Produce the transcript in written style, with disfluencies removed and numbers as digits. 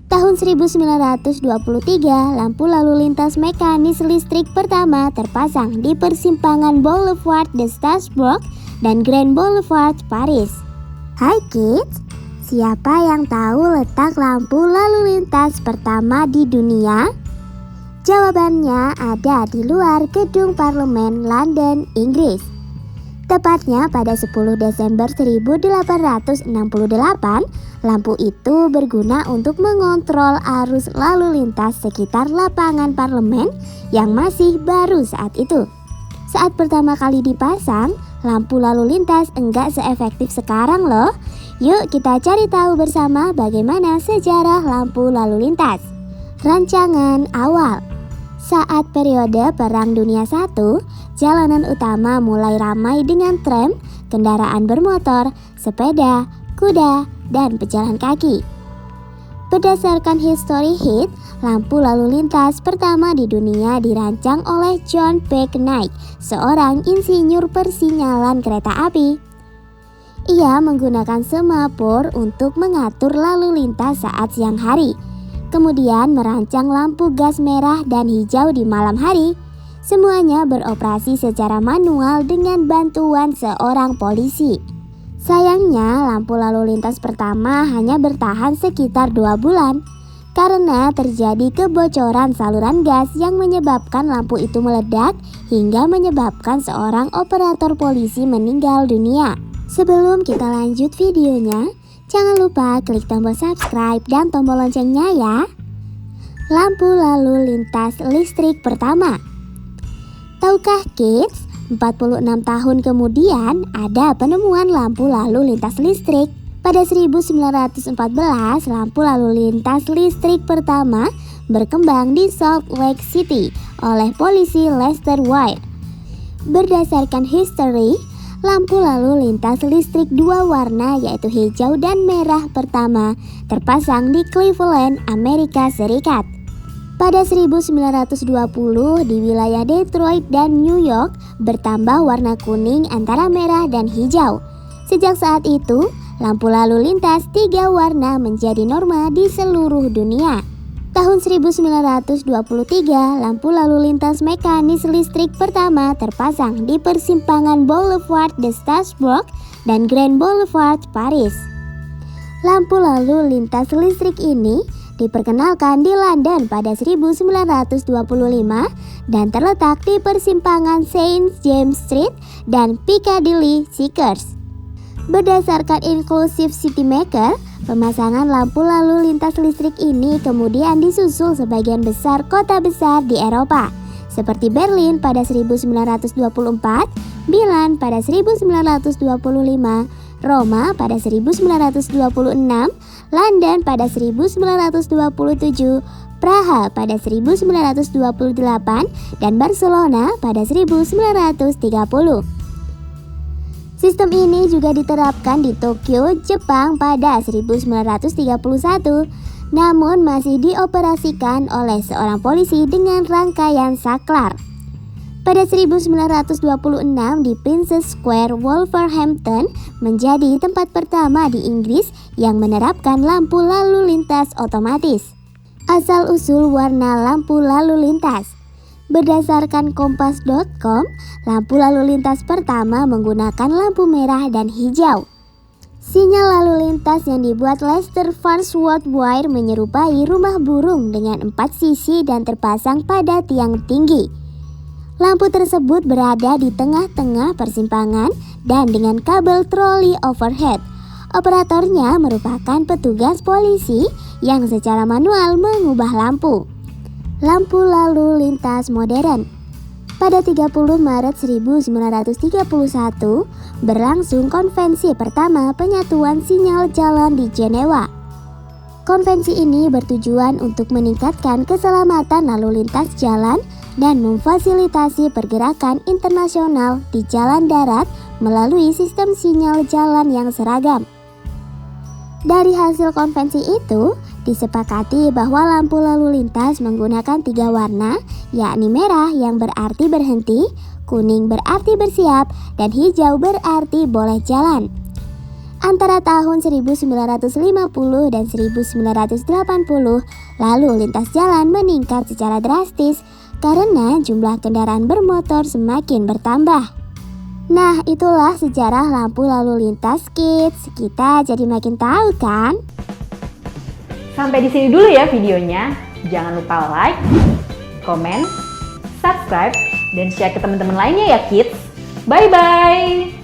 Tahun 1923, lampu lalu lintas mekanis listrik pertama terpasang di persimpangan Boulevard de Strasbourg dan Grand Boulevard, Paris. Hai kids, siapa yang tahu letak lampu lalu lintas pertama di dunia? Jawabannya ada di luar gedung parlemen London, Inggris. Tepatnya pada 10 Desember 1868, lampu itu berguna untuk mengontrol arus lalu lintas sekitar lapangan parlemen yang masih baru saat itu. Saat pertama kali dipasang, lampu lalu lintas enggak seefektif sekarang loh. Yuk kita cari tahu bersama bagaimana sejarah lampu lalu lintas. Rancangan awal. Saat periode Perang Dunia I, jalanan utama mulai ramai dengan tram, kendaraan bermotor, sepeda, kuda, dan pejalan kaki. Berdasarkan History Hit, lampu lalu lintas pertama di dunia dirancang oleh John P. Knight, seorang insinyur persinyalan kereta api. Ia menggunakan semapur untuk mengatur lalu lintas saat siang hari. Kemudian merancang lampu gas merah dan hijau di malam hari. Semuanya beroperasi secara manual dengan bantuan seorang polisi. Sayangnya, lampu lalu lintas pertama hanya bertahan sekitar 2 bulan karena terjadi kebocoran saluran gas yang menyebabkan lampu itu meledak hingga menyebabkan seorang operator polisi meninggal dunia. Sebelum kita lanjut videonya, jangan lupa klik tombol subscribe dan tombol loncengnya ya. Lampu lalu lintas listrik pertama. Tahukah kids, 46 tahun kemudian ada penemuan lampu lalu lintas listrik. Pada 1914, lampu lalu lintas listrik pertama berkembang di Salt Lake City oleh polisi Lester White. Berdasarkan history, lampu lalu lintas listrik 2 warna yaitu hijau dan merah pertama terpasang di Cleveland, Amerika Serikat. Pada 1920 di wilayah Detroit dan New York bertambah warna kuning antara merah dan hijau. Sejak saat itu, lampu lalu lintas 3 warna menjadi norma di seluruh dunia. Tahun 1923, lampu lalu lintas mekanis listrik pertama terpasang di persimpangan Boulevard de Strasbourg dan Grand Boulevard, Paris. Lampu lalu lintas listrik ini diperkenalkan di London pada 1925 dan terletak di persimpangan St. James Street dan Piccadilly Circus. Berdasarkan Inclusive City Maker, pemasangan lampu lalu lintas listrik ini kemudian disusul sebagian besar kota besar di Eropa, seperti Berlin pada 1924, Milan pada 1925, Roma pada 1926, London pada 1927, Praha pada 1928, dan Barcelona pada 1930. Sistem ini juga diterapkan di Tokyo, Jepang pada 1931, namun masih dioperasikan oleh seorang polisi dengan rangkaian saklar. Pada 1926 di Princess Square, Wolverhampton menjadi tempat pertama di Inggris yang menerapkan lampu lalu lintas otomatis. Asal-usul warna lampu lalu lintas. Berdasarkan kompas.com, lampu lalu lintas pertama menggunakan lampu merah dan hijau. Sinyal lalu lintas yang dibuat Lester Farnsworth Wire menyerupai rumah burung dengan 4 sisi dan terpasang pada tiang tinggi. Lampu tersebut berada di tengah-tengah persimpangan dan dengan kabel troli overhead. Operatornya merupakan petugas polisi yang secara manual mengubah lampu. Lampu lalu lintas modern. Pada 30 Maret 1931 berlangsung konvensi pertama penyatuan sinyal jalan di Jenewa. Konvensi ini bertujuan untuk meningkatkan keselamatan lalu lintas jalan dan memfasilitasi pergerakan internasional di jalan darat melalui sistem sinyal jalan yang seragam. Dari hasil konvensi itu, disepakati bahwa lampu lalu lintas menggunakan 3 warna, yakni merah yang berarti berhenti, kuning berarti bersiap, dan hijau berarti boleh jalan. Antara tahun 1950 dan 1980, lalu lintas jalan meningkat secara drastis karena jumlah kendaraan bermotor semakin bertambah. Nah, itulah sejarah lampu lalu lintas, kids. Kita jadi makin tahu kan? Sampai di sini dulu ya videonya. Jangan lupa like, komen, subscribe, dan share ke teman-teman lainnya ya kids. Bye-bye!